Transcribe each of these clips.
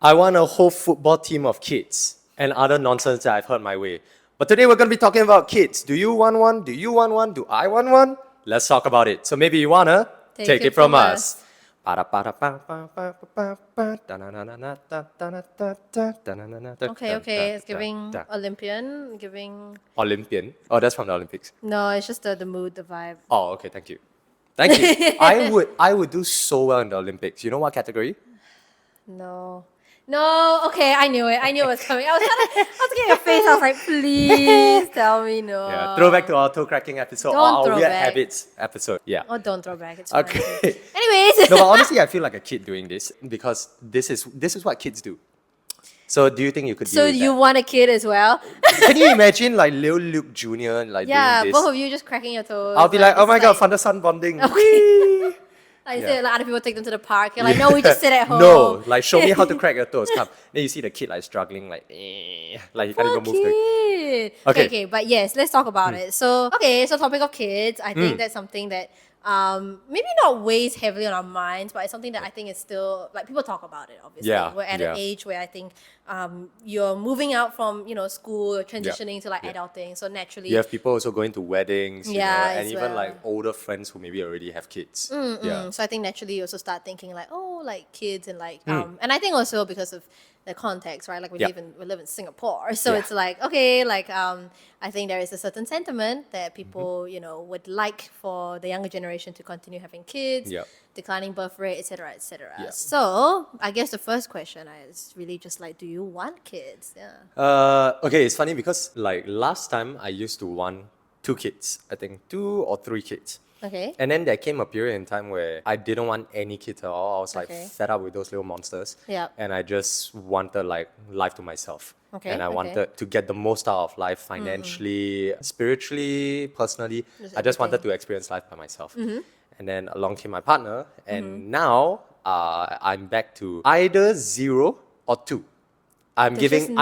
I want a whole football team of kids and other nonsense that I've heard my way. But today we're going to be talking about kids. Do you want one? Do you want one? Do I want one? Let's talk about it. So maybe you want to take it from us. Okay, it's giving Olympian, giving... Olympian? Oh, that's from the Olympics. No, it's just the mood, the vibe. Oh, okay, thank you. Thank you. I would do so well in the Olympics. You know what category? No, okay, I knew it. I knew it was coming. I was looking at your face. I was like, please tell me no. Yeah, throwback to our toe cracking episode or our weird habits episode. Yeah. Oh, don't throw back. It's okay. fine. Anyways. No, but honestly, I feel like a kid doing this because this is what kids do. So do you think you could So do you that? want a kid as well? Can you imagine like little Luke Jr. like Yeah, doing this? both of you just cracking your toes. I'll be like, oh my god, like, father-son bonding. Okay. Like, Yeah. like other people take them to the park. You're like, no, we just sit at home. No, like show me how to crack your toes. Come. Then you see the kid like struggling, like he can't even move. Okay, but yes, let's talk about it. So topic of kids. I think that's something that maybe not weighs heavily on our minds, but it's something that I think is still like people talk about it. Obviously, we're at an age where I think you're moving out from school, transitioning to like adulting. So naturally, you have people also going to weddings, you know, and even well. like older friends who maybe already have kids. So I think naturally you also start thinking like, oh, like kids and like and I think also because of the context, right? Like we live in Singapore, so it's like okay, like I think there is a certain sentiment that people would like for the younger generation to continue having kids, declining birth rate, etc., etc. So I guess the first question is really just like, do you want kids? Okay, it's funny because like last time I used to want 2 kids, I think 2 or 3 kids. Okay. And then there came a period in time where I didn't want any kids at all. I was like fed up with those little monsters. Yeah. And I just wanted like life to myself. Okay. And I wanted to get the most out of life financially, spiritually, personally. I just wanted to experience life by myself. And then along came my partner. And now I'm back to either 0 or 2. I'm giving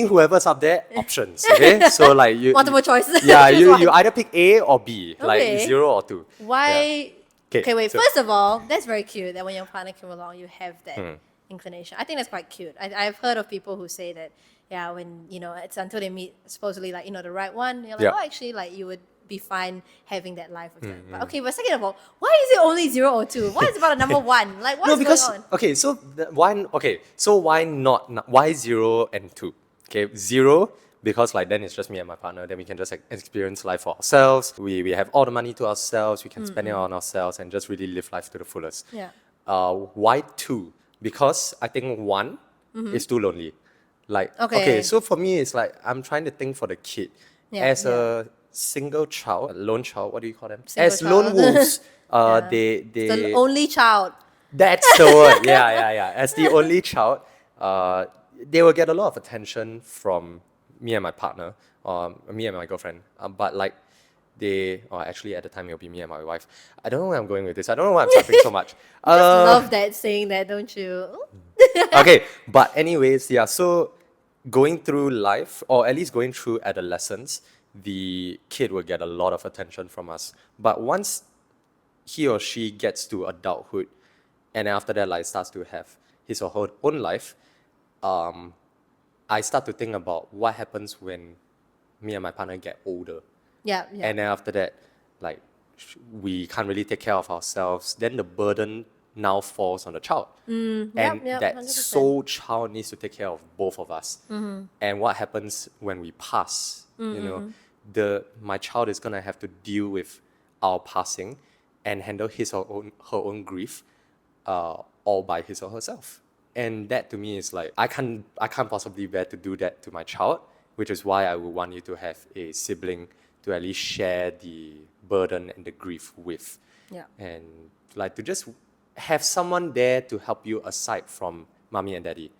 whoever's up there options. Okay, so like you multiple choices. Yeah, you either pick A or B, like 0 or 2. Why? Yeah. Okay, wait. So, first of all, that's very cute that when your partner came along, you have that inclination. I think that's quite cute. I've heard of people who say that when it's until they meet supposedly like the right one, you're like, oh, actually, like you would be fine having that life with them. But okay, but second of all, why is it only 0 or 2? What is about a number 1? Like what is going on? Okay, so why not why 0 and 2? Okay, 0 because like then it's just me and my partner, then we can just experience life for ourselves. We have all the money to ourselves, we can spend it on ourselves and just really live life to the fullest. Yeah. Why 2? Because I think 1 is too lonely. Like okay, so for me it's like I'm trying to think for the kid. As a single child, a lone child, what do you call them? As lone wolves, they the only child. That's the word. Yeah. As the only child, they will get a lot of attention from me and my partner, me and my girlfriend. But like actually at the time it'll be me and my wife. I don't know where I'm going with this. I don't know why I'm suffering so much. I just love that saying that, don't you? Okay, but anyways, so going through life, or at least going through adolescence, the kid will get a lot of attention from us. But once he or she gets to adulthood, and after that like starts to have his or her own life, I start to think about what happens when me and my partner get older. Yeah. And then after that, like we can't really take care of ourselves. Then the burden now falls on the child. And that 100%. sole child needs to take care of both of us. And what happens when we pass? My child is gonna have to deal with our passing and handle his or her own grief all by his or herself. And that to me is like I can't possibly bear to do that to my child, which is why I would want you to have a sibling to at least share the burden and the grief with. Yeah. And like to just have someone there to help you aside from mommy and daddy.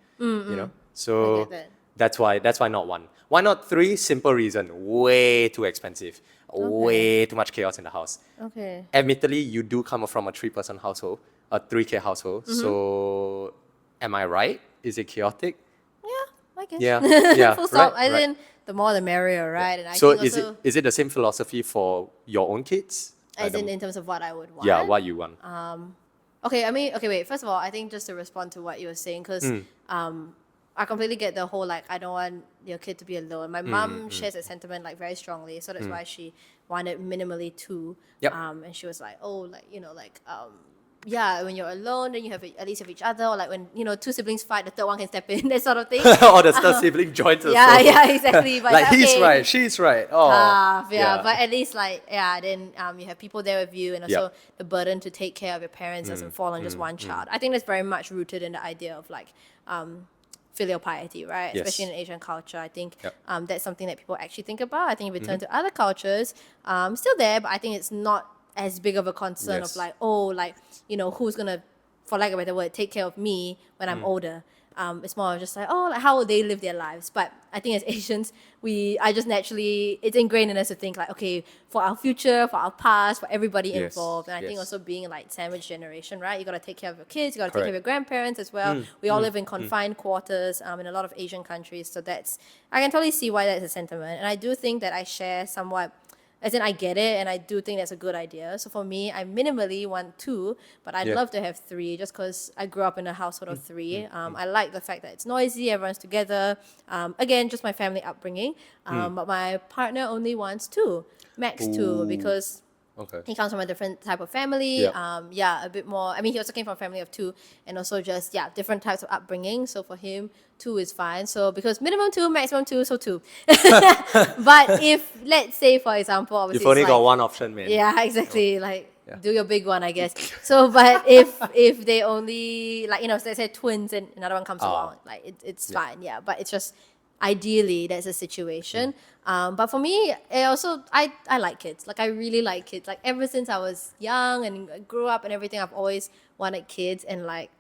So that's why not 1. Why not 3? Simple reason. Way too expensive. Way too much chaos in the house. Okay. Admittedly, you do come from a 3-person household, a 3K household. So am I right? Is it chaotic? Yeah, I guess. Yeah. Full stop. Right. As in, the more the merrier, right? And I so think also, is it the same philosophy for your own kids? As in terms of what I would want? Yeah, what you want. Okay, wait. First of all, I think just to respond to what you were saying, because I completely get the whole like I don't want your kid to be alone. My mom shares that sentiment like very strongly, so that's why she wanted minimally two. Yep. And she was like, oh, like yeah, when you're alone, then you have at least have each other, or like when two siblings fight, the third one can step in, that sort of thing. Or the third sibling joins us. Yeah, exactly. But Like he's okay, right, she's right. Oh, tough, yeah. But at least then you have people there with you, and also the burden to take care of your parents doesn't fall on just one child. I think that's very much rooted in the idea of like filial piety, right? Yes. Especially in Asian culture, I think that's something that people actually think about. I think if we turn to other cultures, still there, but I think it's not as big of a concern of like, oh, like who's gonna, for lack of a better word, take care of me when I'm older. It's more of just like, oh, like how will they live their lives? But I think as Asians, it's ingrained in us to think like, okay, for our future, for our past, for everybody involved. And I think also being like sandwich generation, right? You got to take care of your kids, you got to take care of your grandparents as well. We all live in confined quarters in a lot of Asian countries. So I can totally see why that's a sentiment. And I do think that I share somewhat, as in I get it, and I do think that's a good idea. So for me, I minimally want two, but I'd love to have three just because I grew up in a household of three. I like the fact that it's noisy, everyone's together. Again, just my family upbringing. But my partner only wants two, max two, because he comes from a different type of family. A bit more. I mean, he also came from a family of two, and also just different types of upbringing. So for him, two is fine. So because minimum two, maximum two, so two. But if let's say, for example, obviously you've only it's got like, one option, man. yeah, exactly. Like do your big one, I guess. So, but if they only like let's say twins and another one comes along, like it's fine. Yeah, but it's just ideally that's a situation. But for me, I like kids. Like I really like kids. Like ever since I was young and I grew up and everything, I've always wanted kids. And like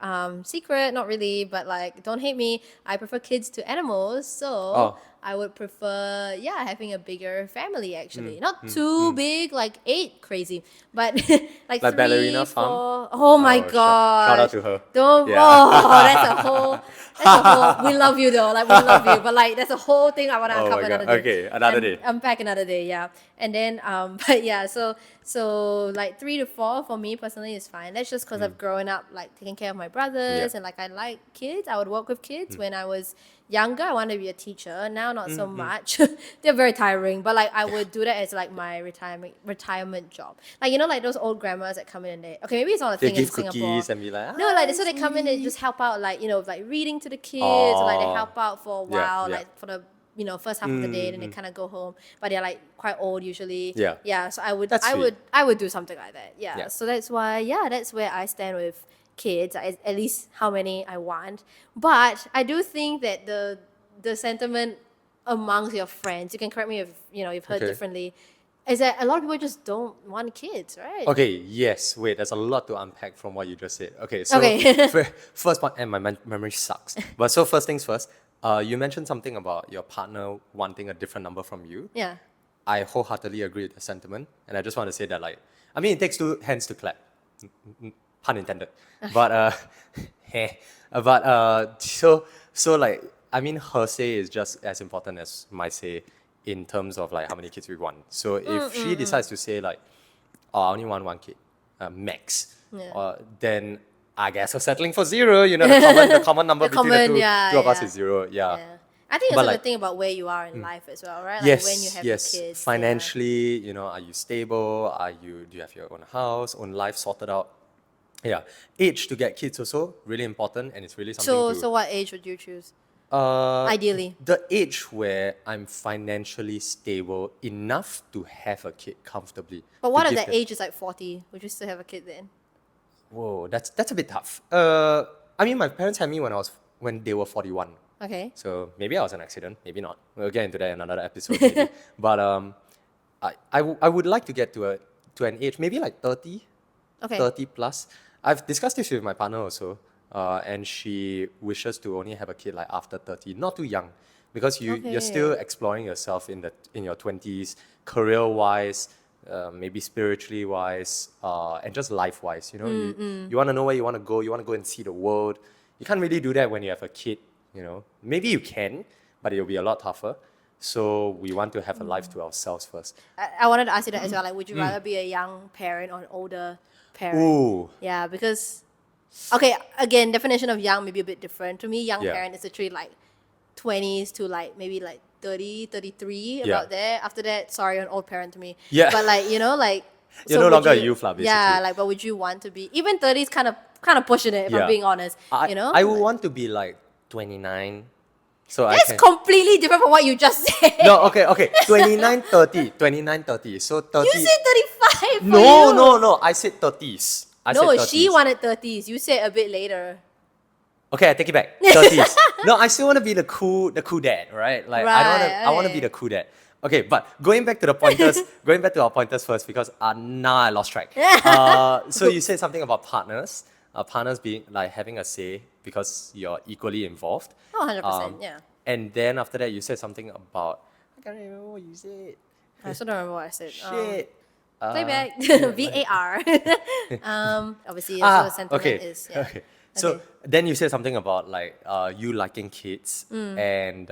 secret, not really, but like don't hate me, I prefer kids to animals. So I would prefer having a bigger family actually. Not too big, like 8 crazy, but like 3, Ballerina 4. Farm? Oh my Oh, god! shout out to her. Don't. Yeah. Oh, that's a whole. We love you though. Like we love you, but like that's a whole thing I want to Oh uncover my God. another day. Okay, another day. Unpack another day. Yeah, and then but yeah, so like 3 to 4 for me personally is fine. That's just because I've grown up like taking care of my brothers and like I like kids. I would work with kids when I was younger. I wanted to be a teacher. Now not so much. They're very tiring, but like I would do that as like my retirement job. Like like those old grandmas that come in and okay, maybe it's not a They thing in give Singapore. cookies and be like, No, like so they come in and just help out, like like reading to the kids, or like they help out for a while, like for the first half of the day, then they kind of go home. But they're like quite old usually. Yeah. So I would That's I would do something like that. Yeah. Yeah. So that's why that's where I stand with kids. At least how many I want. But I do think that the sentiment amongst your friends, you can correct me if you've heard differently, is that a lot of people just don't want kids, right? Okay, yes. Wait, there's a lot to unpack from what you just said. Okay, so first point, and my memory sucks. But so first things first, you mentioned something about your partner wanting a different number from you. Yeah. I wholeheartedly agree with the sentiment, and I just want to say that like, I mean, it takes 2 hands to clap, pun intended. But so like, I mean, her say is just as important as my say in terms of like how many kids we want. So if she decides to say like, oh, I only want 1 kid, max, then I guess we're settling for 0. The common number between the two of us is 0. Yeah. I think it's But also like, the thing about where you are in life as well, right? Like yes, when you have yes. your kids. Financially, are you stable? Do you have your own house, own life sorted out? Yeah. Age to get kids also really important, and it's really something So what age would you choose? Uh, Ideally. The age where I'm financially stable enough to have a kid comfortably. But what to if give that age is like 40? Would you still have a kid then? Whoa, that's a bit tough. I mean, my parents had me when they were 41. Okay. So maybe I was an accident, maybe not. We'll get into that in another episode maybe. But I would like to get to an age, maybe like 30, Okay. 30 plus. I've discussed this with my partner also, and she wishes to only have a kid like after 30, not too young, because you're still exploring yourself in your 20s, career-wise, maybe spiritually wise, and just life-wise. You want to know where you want to go. You want to go and see the world. You can't really do that when you have a kid. Maybe you can, but it'll be a lot tougher. So we want to have a life to ourselves first. I wanted to ask you that as well. Like, would you rather be a young parent or an older parent? Ooh. Yeah, because Okay, again, definition of young may be a bit different. To me, young Yeah. parent is literally like 20s to like maybe like 30, 33, Yeah. about there. After that, sorry, an old parent to me. Yeah. But like, you know, like You're so no would longer a you- youth lah, Yeah, basically. like but would you want to be even 30s kind of pushing it if I'm being honest. You know? I would Like, want to be like 29. So I that's can. completely different from what you just said. No, okay. 29, 30. 29, 30. So 30. You said 35 for no, you. no. I said 30s. I No, said 30s. she wanted 30s. You said a bit later. Okay, I take it back. 30s. No, I still want to be the cool dad, right? Like I want to be okay. the cool dad. Okay, but going back to the pointers, going back to our pointers first because now I lost track. So you said something about partners, partners being like having a say because you're equally involved. Oh, 100%, yeah. And then after that, you said something about I can't remember what you said. I also don't remember what I said. Shit. Playback. VAR. Obviously, also sentiment okay. is yeah. Okay. So Okay. then you said something about like you liking kids, and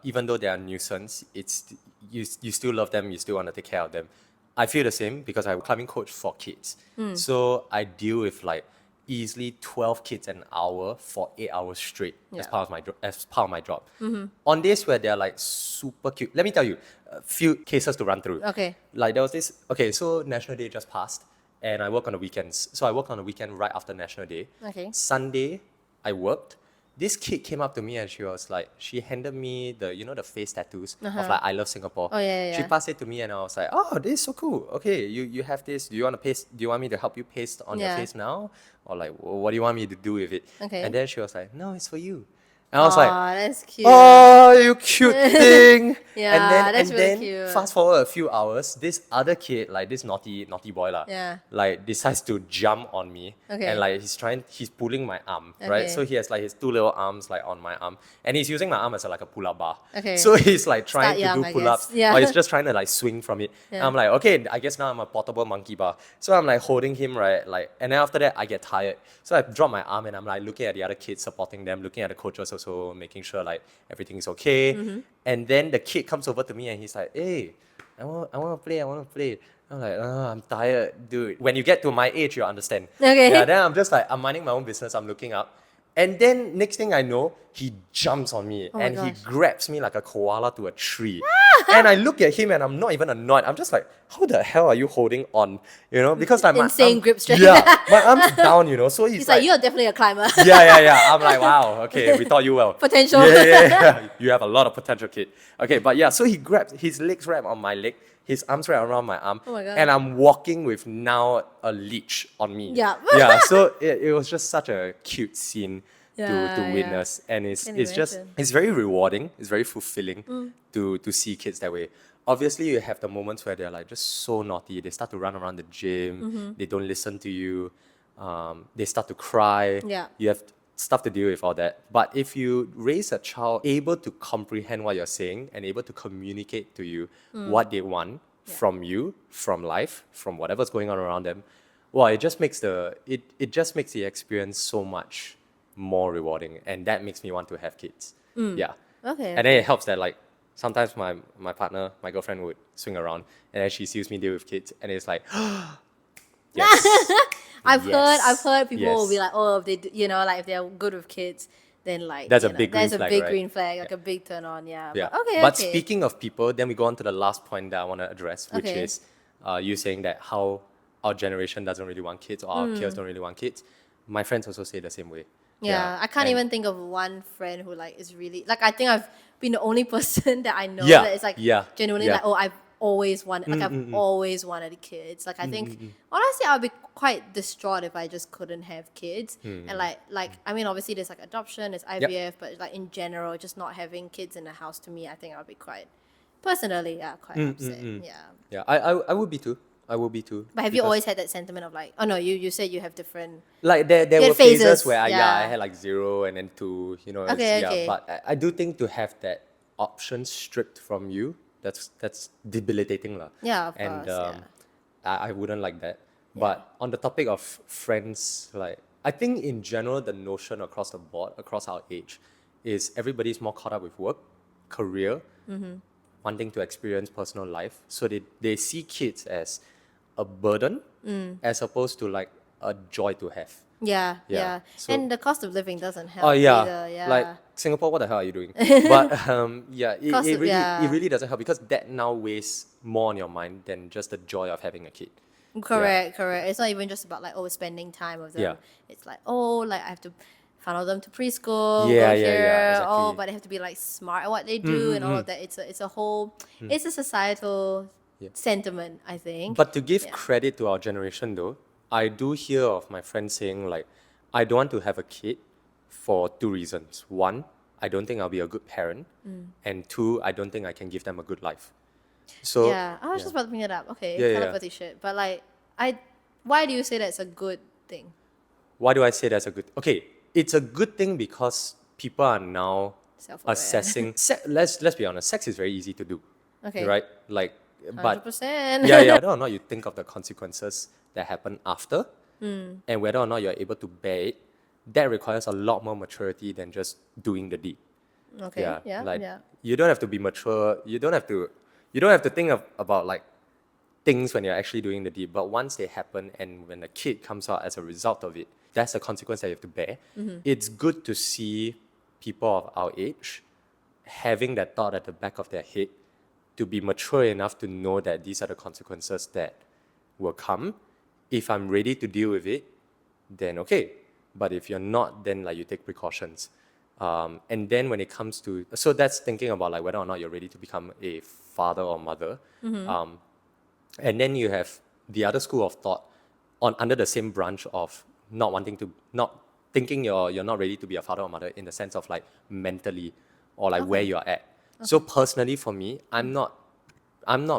even though they are nuisance, it's you still love them, you still want to take care of them. I feel the same because I'm a climbing coach for kids, so I deal with like easily 12 kids an hour for 8 hours straight as Yeah. part of my job. On days where they're like super cute, let me tell you a few cases to run through. Okay. Like there was this, okay, so National Day just passed and I work on the weekends. So I worked on the weekend right after National Day. Okay. Sunday, I worked. This kid came up to me and she was like, she handed me the, the face tattoos of like, I love Singapore. Oh, yeah. She passed it to me and I was like, oh, this is so cool. Okay, you have this. Do you want to paste? Do you want me to help you paste on your Yeah. face now? Or like, what do you want me to do with it? Okay. And then she was like, no, it's for you. And I was like, Aw, that's cute. oh, you cute thing. Yeah, that's and really then cute. fast forward a few hours, this other kid, like this naughty boy lah, Yeah. like decides to jump on me. Okay. And like he's pulling my arm, Okay. right? So he has like his two little arms like on my arm. And he's using my arm as like a pull-up bar. Okay. So he's like trying Start young, to do I pull-ups. guess. Yeah. Or he's just trying to like swing from it. Yeah. And I'm like, okay, I guess now I'm a portable monkey bar. So I'm like holding him, right? Like, and then after that I get tired. So I drop my arm and I'm like looking at the other kids, supporting them, looking at the coaches also, making sure like everything's okay. And then the kid comes over to me and he's like, hey, I want to play. I'm like, I'm tired, dude. When you get to my age, you'll understand. Okay. Yeah, then I'm just like, I'm minding my own business, I'm looking up. And then next thing I know, he jumps on me my and he gosh. grabs me like a koala to a tree. And I look at him and I'm not even annoyed. I'm just like, how the hell are you holding on? Because like Insane my grip strength. Yeah, my arm's down, So he's, He's like, you're definitely a climber. yeah. I'm like, wow, okay, we thought you well. Potential. Yeah. You have a lot of potential, kid. Okay, but yeah, so he grabs, his legs wrap on my leg, his arms wrap around my arm. Oh my God. And I'm walking with now a leash on me. Yeah. Yeah, so it was just such a cute scene to Yeah, witness. And Can imagine. it's very rewarding, it's very fulfilling to see kids that way. Obviously, you have the moments where they're like just so naughty. They start to run around the gym. They don't listen to you. They start to cry. Yeah. You have stuff to deal with all that. But if you raise a child able to comprehend what you're saying and able to communicate to you what they want from you, from life, from whatever's going on around them, well, it just makes the experience so much more rewarding, and that makes me want to have kids. Yeah. Okay. And then it helps that like sometimes my partner, my girlfriend would swing around and then she sees me deal with kids and it's like, yes. I've Yes. heard people will Yes. be like, oh, if they, like if they're good with kids, then like That's a you know, big green there's a flag, big right? green flag, like a big turn on, yeah. Yeah. But okay. Speaking of people, then we go on to the last point that I want to address, which Okay. is you saying that how our generation doesn't really want kids or our peers don't really want kids. My friends also say the same way. Yeah, I can't and- even think of one friend who like is really like I think I've been the only person that I know Yeah, that is like yeah, genuinely yeah. like, oh, I've always wanted I've always wanted kids. Like I think honestly I'd be quite distraught if I just couldn't have kids. And like I mean obviously there's like adoption, there's IVF, but like in general, just not having kids in the house to me, I think I'll be quite personally, quite upset. Yeah. Yeah, I would be too. I will be too. But have you because- always had that sentiment of like, oh no, you said you have different Like there You were had phases phases, where I yeah. had like 0 and then 2, it's- Okay, yeah. okay. But I do think to have that option stripped from you, that's debilitating lah. Yeah, of And course, I wouldn't like that. But on the topic of friends, like I think in general the notion across the board, across our age, is everybody's more caught up with work, career, wanting to experience personal life. So they see kids as a burden as opposed to like a joy to have. Yeah. So And the cost of living doesn't help oh yeah, either. Yeah. like Singapore, what the hell are you doing? But yeah, Cost of, it yeah. really doesn't help because that now weighs more on your mind than just the joy of having a kid. Correct. It's not even just about like spending time with Yeah. them. It's like like I have to funnel them to preschool, Yeah, go yeah, yeah, here. exactly. But they have to be like smart at what they do and all of that. It's a whole it's a societal Yeah. sentiment, I think. But to give Yeah. credit to our generation though, I do hear of my friends saying like, I don't want to have a kid for two reasons. One, I don't think I'll be a good parent. And two, I don't think I can give them a good life. So Yeah, I was just about to bring it up. Okay, Yeah, yeah. telepathy shit. But like, why do you say that's a good thing? Why do I say that's a good? Okay, it's a good thing because people are now Self-aware. assessing. Let's be honest. Sex is very easy to do, Okay. right? Like, but 100%. yeah, whether or not you think of the consequences that happen after, and whether or not you're able to bear it, that requires a lot more maturity than just doing the deed. Okay. Yeah. Like Yeah. you don't have to be mature. You don't have to think about like things when you're actually doing the deed. But once they happen and when a kid comes out as a result of it, that's a consequence that you have to bear. It's good to see people of our age having that thought at the back of their head to be mature enough to know that these are the consequences that will come. If I'm ready to deal with it, then okay. But if you're not, then like you take precautions. And then when it comes to, so that's thinking about like whether or not you're ready to become a father or mother. And then you have the other school of thought on under the same branch of not thinking you're not ready to be a father or mother in the sense of like mentally or like where Okay. you're at. So personally for me, I'm not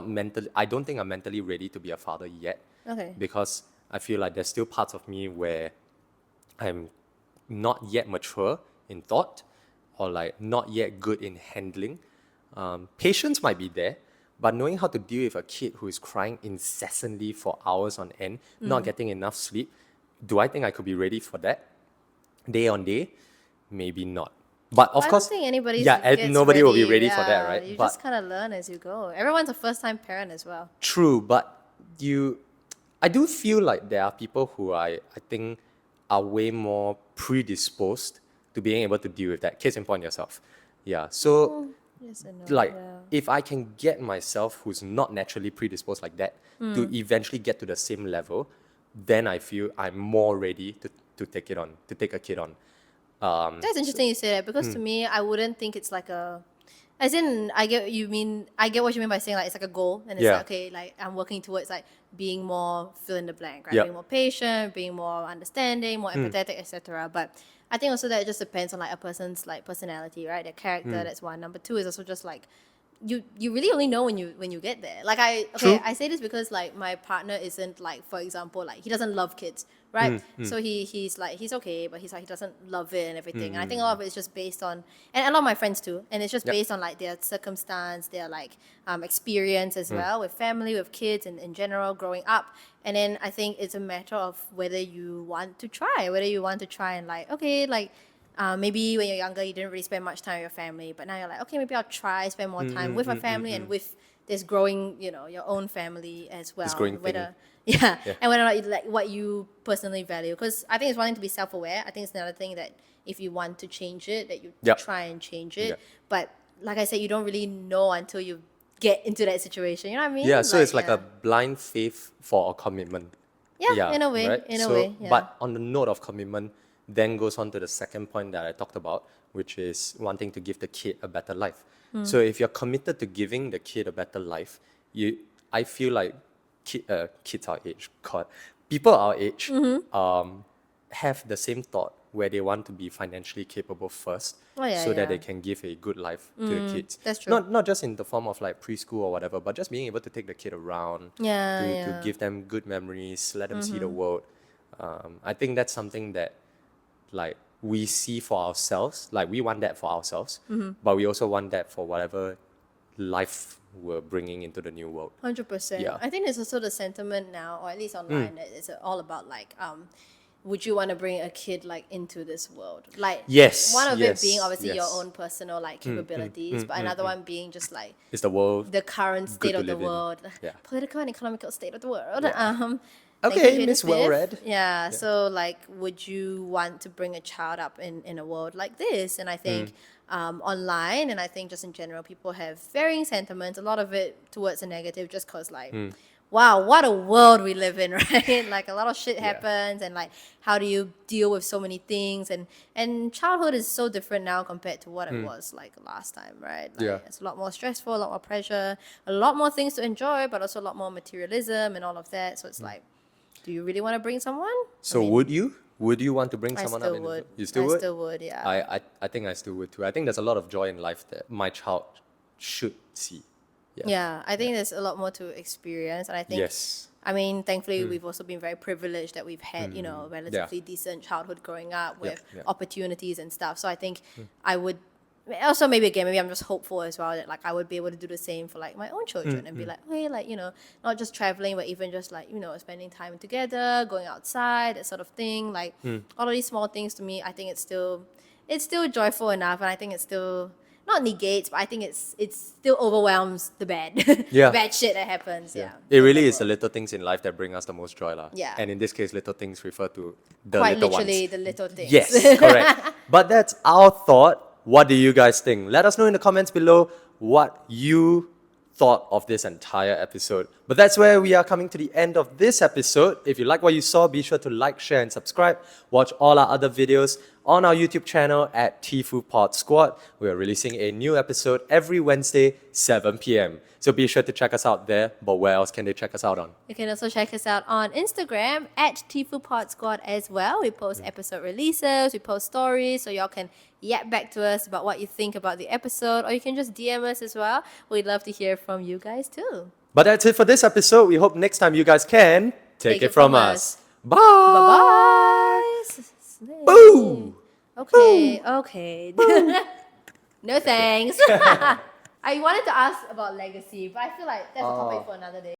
mentally, I don't think I'm mentally ready to be a father yet Okay. because I feel like there's still parts of me where I'm not yet mature in thought or like not yet good in handling. Patience might be there, but knowing how to deal with a kid who is crying incessantly for hours on end, not getting enough sleep, do I think I could be ready for that? Day on day? Maybe not. But of I course, don't think anybody's yeah, gets nobody will be ready. ready for that, right? You But just kind of learn as you go. Everyone's a first-time parent as well. true, but I do feel like there are people who I think are way more predisposed to being able to deal with that. Case in point, yourself. Yeah. So, Yes and no. like, Yeah. if I can get myself, who's not naturally predisposed like that, to eventually get to the same level, then I feel I'm more ready to take it on, to take a kid on. That's interesting you say that because to me, I wouldn't think it's like a. As in, I get what you mean. I get what you mean by saying like it's like a goal, and it's Yeah. like okay, like I'm working towards like being more fill in the blank, right? Yep. Being more patient, being more understanding, more empathetic, etc. But I think also that it just depends on like a person's like personality, right? Their character. That's one. Number two is also just like you really only know when you get there. Like True. I say this because like my partner isn't like, for example, like he doesn't love kids, right? So he's like he's okay, but he's like he doesn't love it and everything. And I think a lot of it is just based on, and a lot of my friends too, and it's just Yep. based on like their circumstance, their like experience as well with family, with kids, and in general growing up. And then I think it's a matter of whether you want to try, and like okay, like maybe when you're younger, you didn't really spend much time with your family, but now you're like, okay, maybe I'll try spend more time with my family and with this growing, your own family as well. growing And whether, thing. yeah, Yeah. and whether or not you like what you personally value. Because I think it's wanting to be self-aware. I think it's another thing that if you want to change it, that you Yep. try and change it. Yep. But like I said, you don't really know until you get into that situation. You know what I mean? Yeah, so it's like yeah. a blind faith for a commitment. Yeah, in a way, right? in a So, way, yeah. But on the note of commitment, then goes on to the second point that I talked about, which is wanting to give the kid a better life. So if you're committed to giving the kid a better life, I feel like kids our age, God, people our age, have the same thought where they want to be financially capable first, Oh, yeah, so that yeah. they can give a good life to the kids. that's true. Not just in the form of like preschool or whatever, but just being able to take the kid around, Yeah, to yeah. give them good memories, let them see the world. I think that's something that like we see for ourselves, like we want that for ourselves, but we also want that for whatever life we're bringing into the new world. 100%. Yeah. I think there's also the sentiment now, or at least online, that it's all about like, would you want to bring a kid like into this world? Like, Yes, one of yes, it being obviously your yes. own personal like capabilities, but another one being just like It's the world. the current state to of the live in. world, Yeah. political and economical state of the world. Yeah. Thank you, Okay, Jade Miss the Well Fifth. Read. Yeah, so like, would you want to bring a child up in a world like this? And I think online, and I think just in general, people have varying sentiments. A lot of it towards the negative, just cause like, wow, what a world we live in, right? Like a lot of shit happens, and like, how do you deal with so many things? And childhood is so different now compared to what it was like last time, right? Like, Yeah. it's a lot more stressful, a lot more pressure, a lot more things to enjoy, but also a lot more materialism and all of that. So it's like, do you really want to bring someone? So would you? Would you want to bring I someone up still in the would. You still I would? still would, yeah. I think I still would too. I think there's a lot of joy in life that my child should see. Yeah, I think there's a lot more to experience, and I think, Yes. I mean, thankfully, we've also been very privileged that we've had, you know, relatively decent childhood growing up with opportunities and stuff. So I think I would also maybe I'm just hopeful as well that like I would be able to do the same for like my own children and be like, okay, like, you know, not just traveling, but even just like, you know, spending time together, going outside, that sort of thing. Like all of these small things to me, I think it's still joyful enough, and I think it's still not negates, but I think it still overwhelms the bad Yeah. the bad shit that happens. Yeah. It in really the is the world. little things in life that bring us the most joy, lah. Yeah. And in this case, little things refer to the Quite little literally ones. the little things. Yes, correct. But that's our thought. What do you guys think? Let us know in the comments below what you thought of this entire episode. But that's where we are coming to the end of this episode. If you like what you saw, be sure to like, share, and subscribe. Watch all our other videos on our YouTube channel at tifupod Squad. We are releasing a new episode every Wednesday, 7 p.m. So be sure to check us out there. But where else can they check us out on? You can also check us out on Instagram at tifupod Squad as well. We post episode releases, we post stories, so y'all can yap back to us about what you think about the episode, or you can just DM us as well. We'd love to hear from you guys too. But that's it for this episode. We hope next time you guys can take it from us. Bye. Bye bye. Boo. Okay. No thanks. I wanted to ask about legacy, but I feel like that's a topic for another day.